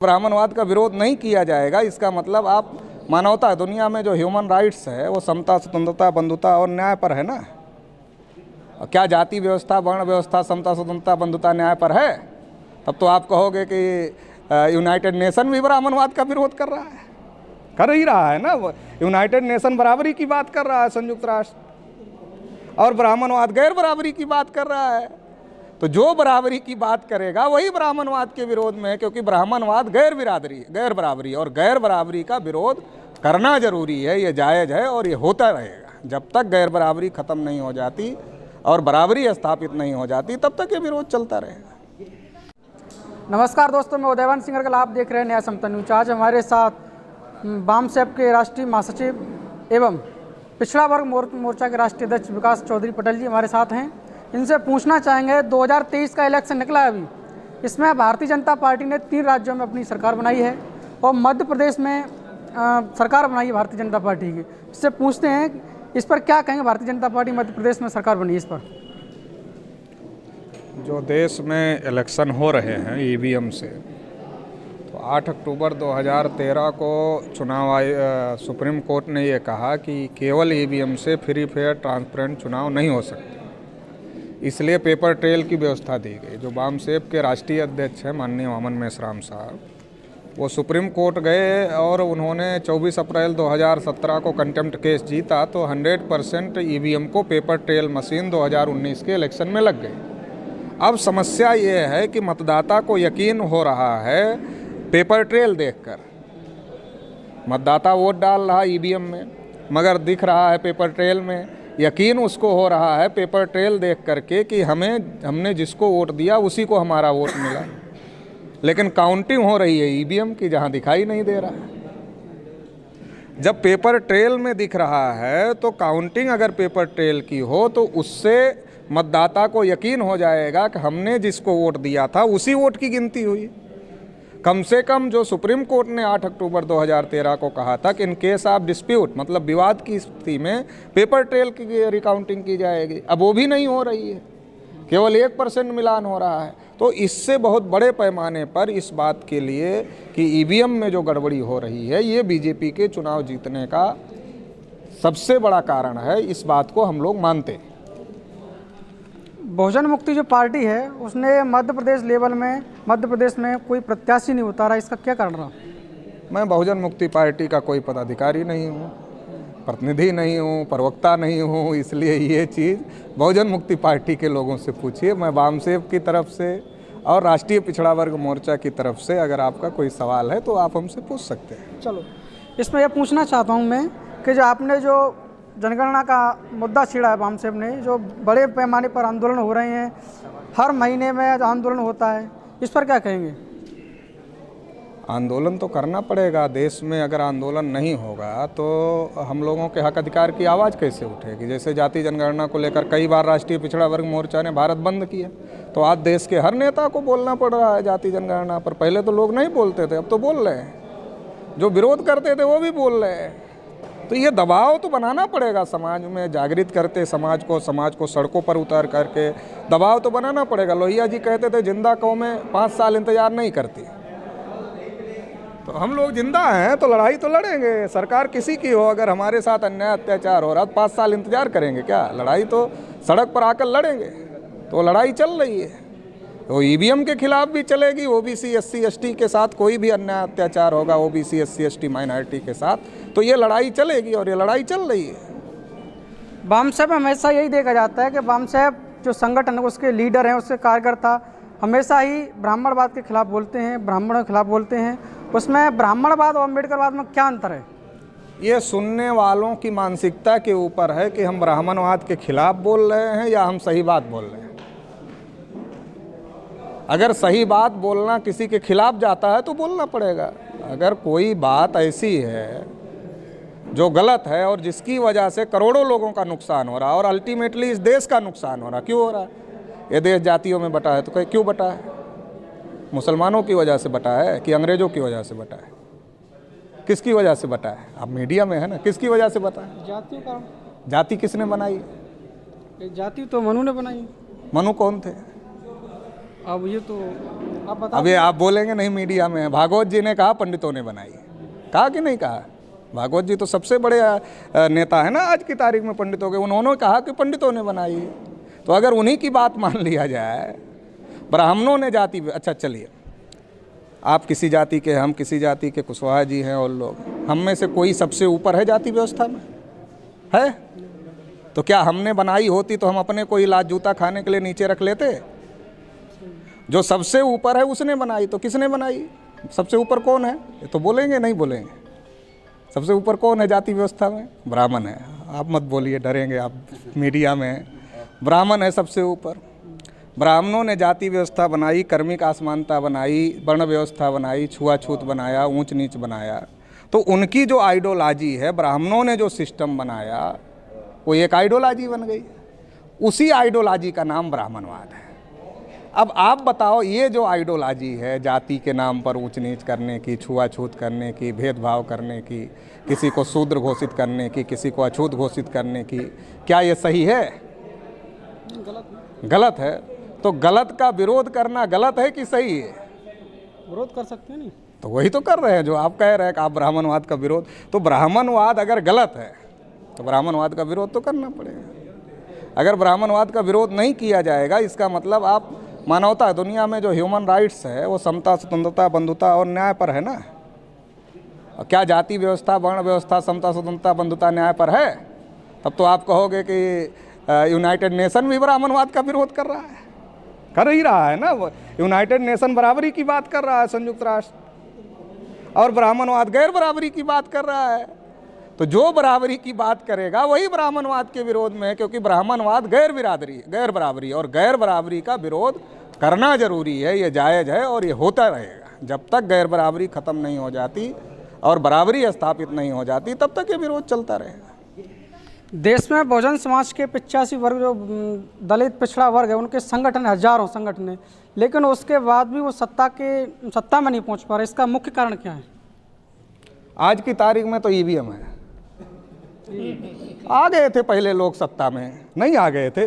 ब्राह्मणवाद का विरोध नहीं किया जाएगा, इसका मतलब आप मानवता, दुनिया में जो ह्यूमन राइट्स है वो समता, स्वतंत्रता, बंधुता और न्याय पर है ना। क्या जाति व्यवस्था, वर्ण व्यवस्था समता, स्वतंत्रता, बंधुता, न्याय पर है? तब तो आप कहोगे कि यूनाइटेड नेशन भी ब्राह्मणवाद का विरोध कर रहा है, कर ही रहा है ना। यूनाइटेड नेशन बराबरी की बात कर रहा है, संयुक्त राष्ट्र, और ब्राह्मणवाद गैर बराबरी की बात कर रहा है। तो जो बराबरी की बात करेगा वही ब्राह्मणवाद के विरोध में है, क्योंकि ब्राह्मणवाद गैर बराबरी और गैर बराबरी का विरोध करना जरूरी है, ये जायज़ है और ये होता रहेगा। जब तक गैर बराबरी ख़त्म नहीं हो जाती और बराबरी स्थापित नहीं हो जाती तब तक ये विरोध चलता रहेगा। नमस्कार दोस्तों, मैं उदयवान सिंह गर्ग, आप देख रहे हैं न्याय समता न्यूज। आज हमारे साथ बामसेप के राष्ट्रीय महासचिव एवं पिछड़ा वर्ग मोर्चा के राष्ट्रीय अध्यक्ष विकास चौधरी पटेल जी हमारे साथ हैं। इनसे पूछना चाहेंगे, 2023 का इलेक्शन निकला है अभी, इसमें भारतीय जनता पार्टी ने 3 राज्यों में अपनी सरकार बनाई है और मध्य प्रदेश में सरकार बनाई है भारतीय जनता पार्टी की। इससे पूछते हैं इस पर क्या कहेंगे, भारतीय जनता पार्टी मध्य प्रदेश में सरकार बनी इस पर। जो देश में इलेक्शन हो रहे हैं ईवीएम से, तो 8 अक्टूबर 2013 को सुप्रीम कोर्ट ने ये कहा कि केवल ईवीएम से फ्री फेयर ट्रांसपेरेंट चुनाव नहीं हो सकते, इसलिए पेपर ट्रेल की व्यवस्था दी गई। जो बामसेप के राष्ट्रीय अध्यक्ष हैं माननीय वामन मेश्राम साहब, वो सुप्रीम कोर्ट गए और उन्होंने 24 अप्रैल 2017 को कंटेम्प्ट केस जीता, तो 100% ईवीएम को पेपर ट्रेल मशीन 2019 के इलेक्शन में लग गई। अब समस्या ये है कि मतदाता को यकीन हो रहा है पेपर ट्रेल देखकर, मतदाता वोट डाल रहा ईवीएम में मगर दिख रहा है पेपर ट्रेल में, यकीन उसको हो रहा है पेपर ट्रेल देख करके कि हमने जिसको वोट दिया उसी को हमारा वोट मिला। लेकिन काउंटिंग हो रही है ईवीएम की, जहां दिखाई नहीं दे रहा है। जब पेपर ट्रेल में दिख रहा है तो काउंटिंग अगर पेपर ट्रेल की हो तो उससे मतदाता को यकीन हो जाएगा कि हमने जिसको वोट दिया था उसी वोट की गिनती हुई। कम से कम जो सुप्रीम कोर्ट ने 8 अक्टूबर 2013 को कहा था कि इन केस ऑफ डिस्प्यूट, मतलब विवाद की स्थिति में पेपर ट्रेल की रिकाउंटिंग की जाएगी, अब वो भी नहीं हो रही है, केवल 1% मिलान हो रहा है। तो इससे बहुत बड़े पैमाने पर इस बात के लिए कि ईवीएम में जो गड़बड़ी हो रही है ये बीजेपी के चुनाव जीतने का सबसे बड़ा कारण है, इस बात को हम लोग मानते हैं। बहुजन मुक्ति जो पार्टी है उसने मध्य प्रदेश लेवल में मध्य प्रदेश में कोई प्रत्याशी नहीं उतारा, इसका क्या कारण रहा? मैं बहुजन मुक्ति पार्टी का कोई पदाधिकारी नहीं हूँ, प्रतिनिधि नहीं हूँ, प्रवक्ता नहीं हूँ, इसलिए ये चीज़ बहुजन मुक्ति पार्टी के लोगों से पूछिए। मैं बामसेप की तरफ से और राष्ट्रीय पिछड़ा वर्ग मोर्चा की तरफ से अगर आपका कोई सवाल है तो आप हमसे पूछ सकते हैं। चलो, इसमें यह पूछना चाहता हूँ मैं कि जो आपने जो जनगणना का मुद्दा छेड़ा है बामसेप ने, जो बड़े पैमाने पर आंदोलन हो रहे हैं, हर महीने में आंदोलन होता है, इस पर क्या कहेंगे? आंदोलन तो करना पड़ेगा। देश में अगर आंदोलन नहीं होगा तो हम लोगों के हक अधिकार की आवाज़ कैसे उठेगी? जैसे जाति जनगणना को लेकर कई बार राष्ट्रीय पिछड़ा वर्ग मोर्चा ने भारत बंद किया, तो आज देश के हर नेता को बोलना पड़ रहा है जाति जनगणना पर। पहले तो लोग नहीं बोलते थे, अब तो बोल रहे हैं। जो विरोध करते थे वो भी बोल रहे हैं। तो ये दबाव तो बनाना पड़ेगा समाज में, जागृत करते समाज को सड़कों पर उतार करके दबाव तो बनाना पड़ेगा। लोहिया जी कहते थे जिंदा कौमें 5 साल इंतजार नहीं करती, तो हम लोग जिंदा हैं तो लड़ाई तो लड़ेंगे। सरकार किसी की हो, अगर हमारे साथ अन्याय अत्याचार हो रहा तो 5 साल इंतजार करेंगे क्या? लड़ाई तो सड़क पर आकर लड़ेंगे। तो लड़ाई चल रही है, तो ईवीएम के खिलाफ भी चलेगी। ओबीसी SC ST के साथ कोई भी अन्याय अत्याचार होगा, ओबीसी SC ST माइनॉरिटी के साथ, तो ये लड़ाई चलेगी और ये लड़ाई चल रही है। बामसेप हमेशा यही देखा जाता है कि बामसेप जो संगठन है उसके लीडर हैं, उसके कार्यकर्ता हमेशा ही ब्राह्मणवाद के खिलाफ बोलते हैं, ब्राह्मणों के खिलाफ बोलते हैं। उसमें ब्राह्मणवाद और अम्बेडकरवाद में क्या अंतर है? ये सुनने वालों की मानसिकता के ऊपर है कि हम ब्राह्मणवाद के खिलाफ बोल रहे हैं या हम सही बात बोल रहे हैं। अगर सही बात बोलना किसी के खिलाफ जाता है तो बोलना पड़ेगा। अगर कोई बात ऐसी है जो गलत है और जिसकी वजह से करोड़ों लोगों का नुकसान हो रहा है और अल्टीमेटली इस देश का नुकसान हो रहा, क्यों हो रहा है? ये देश जातियों में बटा है, तो क्यों बटा है? मुसलमानों की वजह से बटा है कि अंग्रेज़ों की वजह से बटा है? किसकी वजह से बटा है? अब मीडिया में है ना, किसकी वजह से बटा है? जातियों का। जाति किसने बनाई? जाति तो मनु ने बनाई। मनु कौन थे? अब ये तो आप बता। अभी आप बोलेंगे नहीं मीडिया में, भागवत जी ने कहा पंडितों ने बनाई, कहा कि नहीं कहा? भागवत जी तो सबसे बड़े नेता है ना आज की तारीख में पंडितों के, उन्होंने कहा कि पंडितों ने बनाई। तो अगर उन्हीं की बात मान लिया जाए, ब्राह्मणों ने जाति, अच्छा चलिए आप किसी जाति के, हम किसी जाति के, कुशवाहा जी हैं और लोग, हम में से कोई सबसे ऊपर है जाति व्यवस्था में? है? तो क्या हमने बनाई होती तो हम अपने को ही लात जूता खाने के लिए नीचे रख लेते? जो सबसे ऊपर है उसने बनाई, तो किसने बनाई? सबसे ऊपर कौन है? ये तो बोलेंगे नहीं बोलेंगे। सबसे ऊपर कौन है जाति व्यवस्था में? ब्राह्मण है। आप मत बोलिए, डरेंगे आप मीडिया में। ब्राह्मण है सबसे ऊपर। ब्राह्मणों ने जाति व्यवस्था बनाई, कर्मिक असमानता बनाई, वर्ण व्यवस्था बनाई, छुआछूत बनाया, ऊंच नीच बनाया। तो उनकी जो आइडियोलॉजी है, ब्राह्मणों ने जो सिस्टम बनाया, वो एक आइडियोलॉजी बन गई। उसी आइडियोलॉजी का नाम ब्राह्मणवाद है। अब आप बताओ, ये जो आइडियोलॉजी है जाति के नाम पर ऊंच नीच करने की, छुआछूत करने की, भेदभाव करने की, किसी को शूद्र घोषित करने की, किसी को अछूत घोषित करने की, क्या ये सही है? गलत है। तो गलत का विरोध करना गलत है कि सही है? विरोध कर सकते हैं नहीं, तो वही तो कर रहे हैं जो आप कह रहे हैं कि आप ब्राह्मणवाद का विरोध। तो ब्राह्मणवाद अगर गलत है तो ब्राह्मणवाद का विरोध तो करना पड़ेगा। अगर ब्राह्मणवाद का विरोध नहीं किया जाएगा, इसका मतलब आप मानवता, दुनिया में जो ह्यूमन राइट्स है वो समता, स्वतंत्रता, बंधुता और न्याय पर है ना। क्या जाति व्यवस्था, वर्ण व्यवस्था, समता, स्वतंत्रता, बंधुता, न्याय पर है? तब तो आप कहोगे कि यूनाइटेड नेशन भी ब्राह्मणवाद का विरोध कर रहा है, कर ही रहा है ना। यूनाइटेड नेशन बराबरी की बात कर रहा है, संयुक्त राष्ट्र, और ब्राह्मणवाद गैर बराबरी की बात कर रहा है। तो जो बराबरी की बात करेगा वही ब्राह्मणवाद के विरोध में है, क्योंकि ब्राह्मणवाद गैर बराबरी और गैर बराबरी का विरोध करना जरूरी है। ये जायज़ है और ये होता रहेगा। जब तक गैर बराबरी ख़त्म नहीं हो जाती और बराबरी स्थापित नहीं हो जाती, तब तक ये विरोध चलता रहेगा। देश में बहुजन समाज के 85 वर्ग, जो दलित पिछड़ा वर्ग है, उनके संगठन हजारों संगठन है, लेकिन उसके बाद भी वो सत्ता में नहीं पहुंच पा रहे। इसका मुख्य कारण क्या है? आज की तारीख में तो ईवीएम है। आ गए थे पहले लोग सत्ता में, नहीं आ गए थे,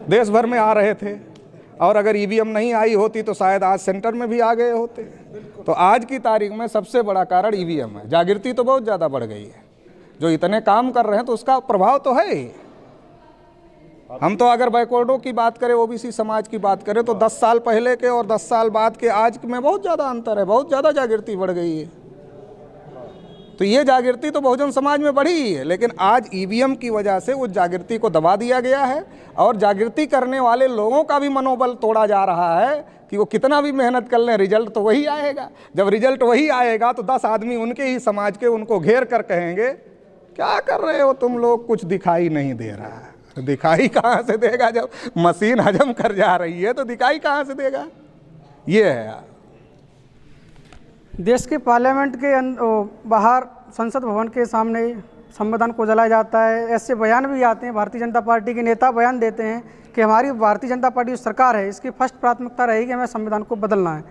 देश भर में आ रहे थे। और अगर ईवीएम नहीं आई होती तो शायद आज सेंटर में भी आ गए होते। तो आज की तारीख में सबसे बड़ा कारण ईवीएम है। जागृति तो बहुत ज़्यादा बढ़ गई है। जो इतने काम कर रहे हैं तो उसका प्रभाव तो है ही। हम तो अगर बैकवर्डों की बात करें, ओबीसी समाज की बात करें, तो 10 साल पहले के और 10 साल बाद के आज में बहुत ज़्यादा अंतर है, बहुत ज़्यादा जागृति बढ़ गई है। तो ये जागृति तो बहुजन समाज में बढ़ी ही है, लेकिन आज ईवीएम की वजह से उस जागृति को दबा दिया गया है और जागृति करने वाले लोगों का भी मनोबल तोड़ा जा रहा है कि वो कितना भी मेहनत कर लें, रिजल्ट तो वही आएगा। जब रिजल्ट वही आएगा तो 10 आदमी उनके ही समाज के उनको घेर कर कहेंगे, क्या कर रहे हो तुम लोग, कुछ दिखाई नहीं दे रहा है। दिखाई कहाँ से देगा? जब मशीन हजम कर जा रही है तो दिखाई कहाँ से देगा? ये है। देश के पार्लियामेंट के बाहर संसद भवन के सामने संविधान को जलाया जाता है। ऐसे बयान भी आते हैं, भारतीय जनता पार्टी के नेता बयान देते हैं कि हमारी भारतीय जनता पार्टी जो सरकार है, इसकी फर्स्ट प्राथमिकता रहेगी हमें संविधान को बदलना है।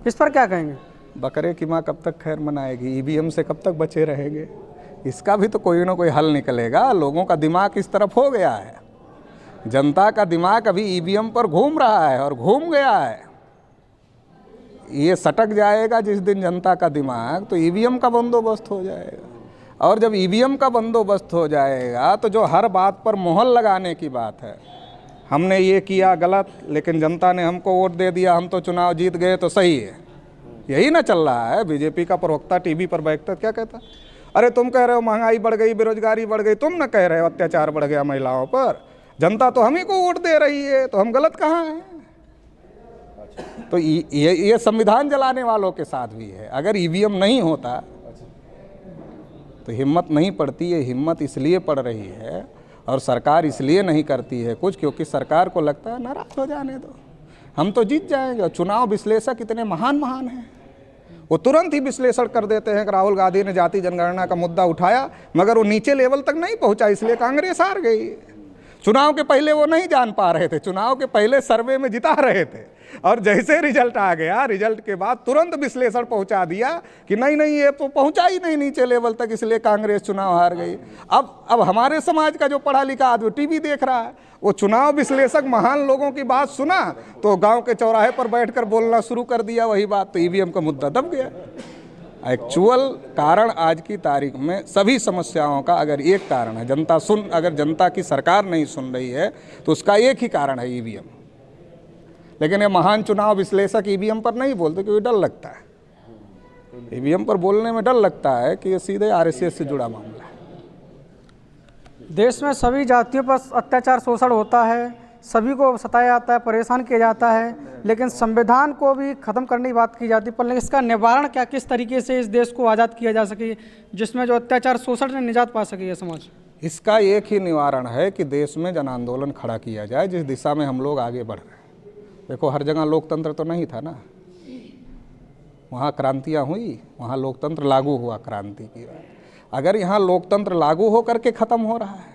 इस पर क्या कहेंगे? बकरे की माँ कब तक खैर मनाएगी? ईवीएम से कब तक बचे रहेंगे? इसका भी तो कोई ना कोई हल निकलेगा। लोगों का दिमाग इस तरफ हो गया है, जनता का दिमाग अभी ईवीएम पर घूम रहा है और घूम गया है। ये सटक जाएगा जिस दिन जनता का दिमाग, तो ईवीएम का बंदोबस्त हो जाएगा। और जब ईवीएम का बंदोबस्त हो जाएगा तो जो हर बात पर मोहर लगाने की बात है, हमने ये किया गलत लेकिन जनता ने हमको वोट दे दिया, हम तो चुनाव जीत गए तो सही है, यही ना चल रहा है। बीजेपी का प्रवक्ता टीवी पर बैठता क्या कहता? अरे तुम कह रहे हो महंगाई बढ़ गई, बेरोजगारी बढ़ गई, तुम ना कह रहे हो अत्याचार बढ़ गया महिलाओं पर, जनता तो हम ही को वोट दे रही है, तो हम गलत कहाँ हैं? तो ये संविधान जलाने वालों के साथ भी है। अगर ईवीएम नहीं होता तो हिम्मत नहीं पड़ती। ये हिम्मत इसलिए पड़ रही है और सरकार इसलिए नहीं करती है कुछ, क्योंकि सरकार को लगता है नाराज हो जाने दो, हम तो जीत जाएंगे। चुनाव विश्लेषक इतने महान हैं, वो तुरंत ही विश्लेषण कर देते हैं कि राहुल गांधी ने जाति जनगणना का मुद्दा उठाया मगर वो नीचे लेवल तक नहीं पहुंचा, इसलिए कांग्रेस हार गई। चुनाव के पहले वो नहीं जान पा रहे थे, चुनाव के पहले सर्वे में जिता रहे थे, और जैसे रिजल्ट आ गया, रिजल्ट के बाद तुरंत विश्लेषण पहुंचा दिया कि नहीं नहीं ये तो पहुंचा ही नहीं नीचे लेवल तक, इसलिए कांग्रेस चुनाव हार गई। अब हमारे समाज का जो पढ़ा लिखा आदमी टीवी देख रहा है, वो चुनाव विश्लेषक महान लोगों की बात सुना तो गांव के चौराहे पर बैठकर बोलना शुरू कर दिया वही बात, तो ईवीएम का मुद्दा दब गया। एक्चुअल कारण आज की तारीख में सभी समस्याओं का अगर एक कारण है, अगर जनता की सरकार नहीं सुन रही है तो उसका एक ही कारण है ईवीएम। लेकिन ये महान चुनाव विश्लेषक ईवीएम पर नहीं बोलते क्योंकि डर लगता है। ईवीएम पर बोलने में डर लगता है कि ये सीधे आरएसएस से जुड़ा मामला है। देश में सभी जातियों पर अत्याचार शोषण होता है, सभी को सताया जाता है, परेशान किया जाता है, लेकिन संविधान को भी ख़त्म करने की बात की जाती है। पर इसका निवारण क्या, किस तरीके से इस देश को आज़ाद किया जा सके जिसमें जो अत्याचार शोषण से निजात पा सके ये समाज? इसका एक ही निवारण है कि देश में जन आंदोलन खड़ा किया जाए, जिस दिशा में हम लोग आगे बढ़ रहे हैं। देखो हर जगह लोकतंत्र तो नहीं था ना, वहाँ क्रांतियाँ हुई, वहाँ लोकतंत्र लागू हुआ क्रांति की। अगर यहाँ लोकतंत्र लागू होकर के ख़त्म हो रहा है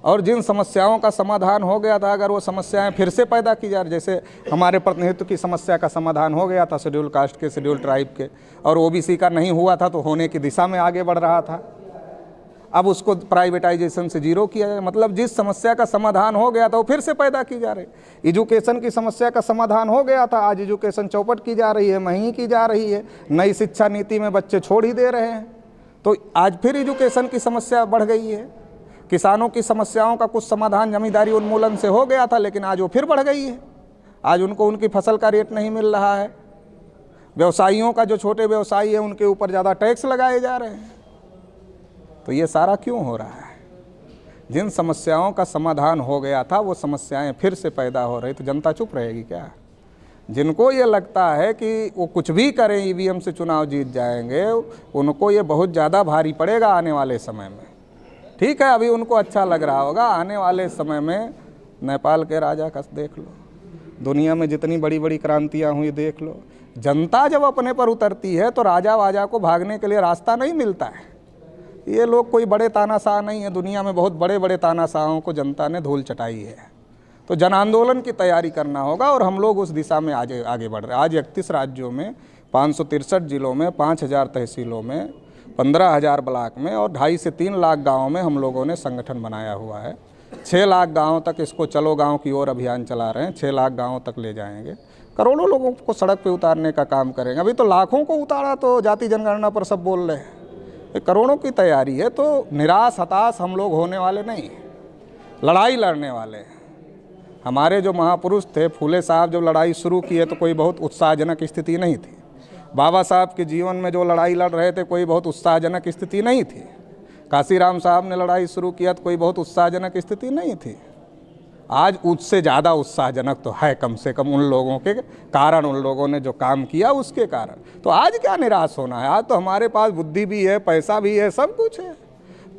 और जिन समस्याओं का समाधान हो गया था, अगर वो समस्याएं फिर से पैदा की जा रही, जैसे हमारे प्रतिनिधित्व की समस्या का समाधान हो गया था शेड्यूल कास्ट के, शेड्यूल ट्राइब के, और ओबीसी का नहीं हुआ था तो होने की दिशा में आगे बढ़ रहा था, अब उसको प्राइवेटाइजेशन से जीरो किया जाए। मतलब जिस समस्या का समाधान हो गया था वो फिर से पैदा की जा रही। एजुकेशन की समस्या का समाधान हो गया था, आज एजुकेशन चौपट की जा रही है, महंगी की जा रही है, नई शिक्षा नीति में बच्चे छोड़ ही दे रहे हैं, तो आज फिर एजुकेशन की समस्या बढ़ गई है। किसानों की समस्याओं का कुछ समाधान जमींदारी उन्मूलन से हो गया था, लेकिन आज वो फिर बढ़ गई है, आज उनको उनकी फसल का रेट नहीं मिल रहा है। व्यवसायियों का जो छोटे व्यवसायी है उनके ऊपर ज़्यादा टैक्स लगाए जा रहे हैं। तो ये सारा क्यों हो रहा है? जिन समस्याओं का समाधान हो गया था वो समस्याएं फिर से पैदा हो रही, तो जनता चुप रहेगी क्या? जिनको ये लगता है कि वो कुछ भी करें ईवीएम से चुनाव जीत जाएंगे, उनको ये बहुत ज़्यादा भारी पड़ेगा आने वाले समय में। ठीक है, अभी उनको अच्छा लग रहा होगा, आने वाले समय में नेपाल के राजा का देख लो, दुनिया में जितनी बड़ी बड़ी क्रांतियाँ हुई देख लो, जनता जब अपने पर उतरती है तो राजा वाजा को भागने के लिए रास्ता नहीं मिलता है। ये लोग कोई बड़े तानाशाह नहीं है, दुनिया में बहुत बड़े बड़े तानाशाहों को जनता ने धूल चटाई है। तो जन आंदोलन की तैयारी करना होगा और हम लोग उस दिशा में आगे बढ़ रहे हैं। आज 31 राज्यों में 563 जिलों में 5000 तहसीलों में 15,000 ब्लॉक में और 2.5 से 3 लाख गाँवों में हम लोगों ने संगठन बनाया हुआ है। 6 लाख गाँव तक इसको चलो गाँव की ओर अभियान चला रहे हैं, 6 लाख गाँवों तक ले जाएंगे, करोड़ों लोगों को सड़क पे उतारने का काम करेंगे। अभी तो लाखों को उतारा, तो जाति जनगणना पर सब बोल रहे हैं, करोड़ों की तैयारी है। तो निराश हताश हम लोग होने वाले नहीं, लड़ाई लड़ने वाले हैं। हमारे जो महापुरुष थे, फूले साहब जब लड़ाई शुरू किए तो कोई बहुत उत्साहजनक स्थिति नहीं थी। बाबा साहब के जीवन में जो लड़ाई लड़ रहे थे कोई बहुत उत्साहजनक स्थिति नहीं थी। काशीराम साहब ने लड़ाई शुरू किया तो कोई बहुत उत्साहजनक स्थिति नहीं थी। आज उससे ज़्यादा उत्साहजनक तो है, कम से कम उन लोगों के कारण, उन लोगों ने जो काम किया उसके कारण। तो आज क्या निराश होना है? आज तो हमारे पास बुद्धि भी है, पैसा भी है, सब कुछ है।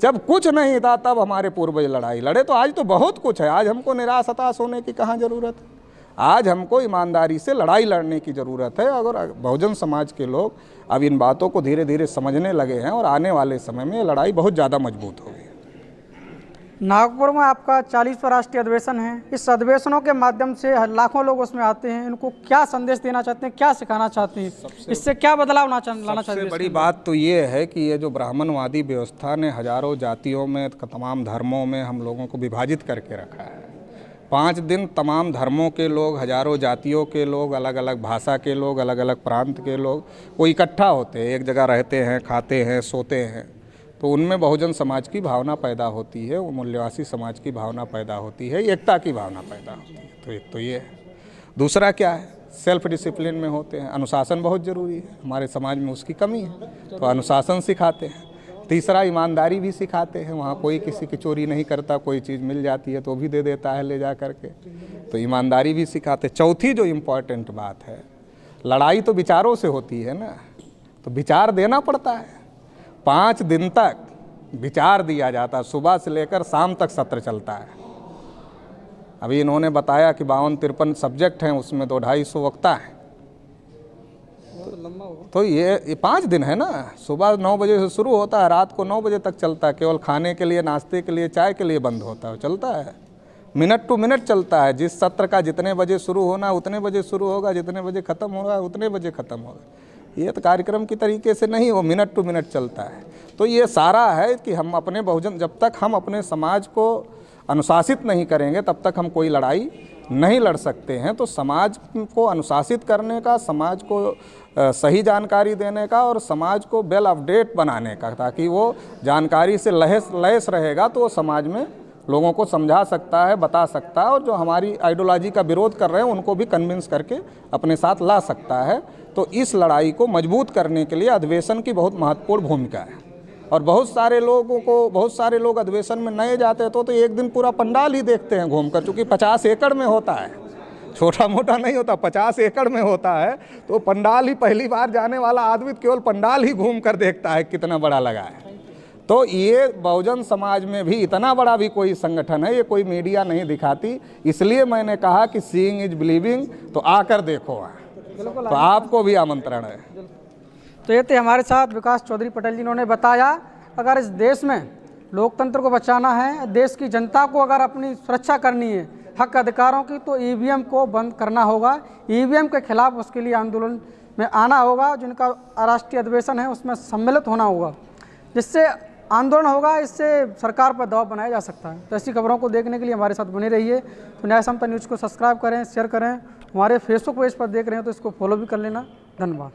जब कुछ नहीं था तब हमारे पूर्वज लड़ाई लड़े, तो आज तो बहुत कुछ है। आज हमको निराश हताश होने की कहाँ ज़रूरत है? आज हमको ईमानदारी से लड़ाई लड़ने की ज़रूरत है। अगर बहुजन समाज के लोग अब इन बातों को धीरे धीरे समझने लगे हैं और आने वाले समय में ये लड़ाई बहुत ज़्यादा मजबूत होगी। नागपुर में आपका 40वां राष्ट्रीय अधिवेशन है। इस अधिवेशनों के माध्यम से लाखों लोग उसमें आते हैं, इनको क्या संदेश देना चाहते हैं, क्या सिखाना चाहते हैं, इससे क्या बदलाव लाना चाहते हैं? सबसे बड़ी बात तो ये है कि ये जो ब्राह्मणवादी व्यवस्था ने हजारों जातियों में, तमाम धर्मों में हम लोगों को विभाजित करके रखा है। 5 दिन तमाम धर्मों के लोग, हजारों जातियों के लोग, अलग अलग भाषा के लोग, अलग अलग प्रांत के लोग वो इकट्ठा होते हैं, एक जगह रहते हैं, खाते हैं, सोते हैं। तो उनमें बहुजन समाज की भावना पैदा होती है, वो मूल्यवासी समाज की भावना पैदा होती है, एकता की भावना पैदा होती है। तो एक तो ये है। दूसरा क्या है? सेल्फ डिसिप्लिन में होते हैं। अनुशासन बहुत ज़रूरी है, हमारे समाज में उसकी कमी है, तो अनुशासन सिखाते हैं। तीसरा, ईमानदारी भी सिखाते हैं। वहाँ कोई किसी की चोरी नहीं करता, कोई चीज़ मिल जाती है तो भी दे देता है ले जा करके, तो ईमानदारी भी सिखाते। चौथी जो इम्पोर्टेंट बात है, लड़ाई तो विचारों से होती है ना, तो विचार देना पड़ता है। 5 दिन तक विचार दिया जाता है, सुबह से लेकर शाम तक सत्र चलता है। अभी इन्होंने बताया कि 52-53 सब्जेक्ट हैं, उसमें तो 250 वक्ता हैं। तो ये 5 दिन है ना, सुबह 9 बजे से शुरू होता है, रात को 9 बजे तक चलता है। केवल खाने के लिए, नाश्ते के लिए, चाय के लिए बंद होता है, चलता है। मिनट टू मिनट चलता है। जिस सत्र का जितने बजे शुरू होना उतने बजे शुरू होगा, जितने बजे ख़त्म होगा उतने बजे ख़त्म होगा। ये तो कार्यक्रम की तरीके से नहीं, वो मिनट टू मिनट चलता है। तो ये सारा है कि हम अपने बहुजन, जब तक हम अपने समाज को अनुशासित नहीं करेंगे तब तक हम कोई लड़ाई नहीं लड़ सकते हैं। तो समाज को अनुशासित करने का, समाज को सही जानकारी देने का और समाज को वेल अपडेट बनाने का, ताकि वो जानकारी से लैस रहेगा तो वो समाज में लोगों को समझा सकता है, बता सकता है, और जो हमारी आइडियोलॉजी का विरोध कर रहे हैं उनको भी कन्विंस करके अपने साथ ला सकता है। तो इस लड़ाई को मजबूत करने के लिए अधिवेशन की बहुत महत्वपूर्ण भूमिका है। और बहुत सारे लोग अधिवेशन में नए जाते तो एक दिन पूरा पंडाल ही देखते हैं घूमकर, चूँकि 50 एकड़ में होता है, छोटा मोटा नहीं होता, 50 एकड़ में होता है। तो पंडाल ही, पहली बार जाने वाला आदमी केवल पंडाल ही घूम कर देखता है कितना बड़ा लगा है। तो ये बहुजन समाज में भी इतना बड़ा भी कोई संगठन है, ये कोई मीडिया नहीं दिखाती। इसलिए मैंने कहा कि सीइंग इज बिलीविंग, तो आकर देखो। तो आपको भी आमंत्रण है। तो ये थे हमारे साथ विकास चौधरी पटेल जी। इन्होंने बताया अगर इस देश में लोकतंत्र को बचाना है, देश की जनता को अगर अपनी सुरक्षा करनी है, हक अधिकारों की, तो ईवीएम को बंद करना होगा। ईवीएम के खिलाफ उसके लिए आंदोलन में आना होगा। जिनका राष्ट्रीय अधिवेशन है उसमें सम्मिलित होना होगा, जिससे आंदोलन होगा, इससे सरकार पर दबाव बनाया जा सकता है। तो ऐसी खबरों को देखने के लिए हमारे साथ बने रहिए। तो न्याय समता न्यूज़ को सब्सक्राइब करें, शेयर करें। हमारे फेसबुक पेज पर देख रहे हैं तो इसको फॉलो भी कर लेना। धन्यवाद।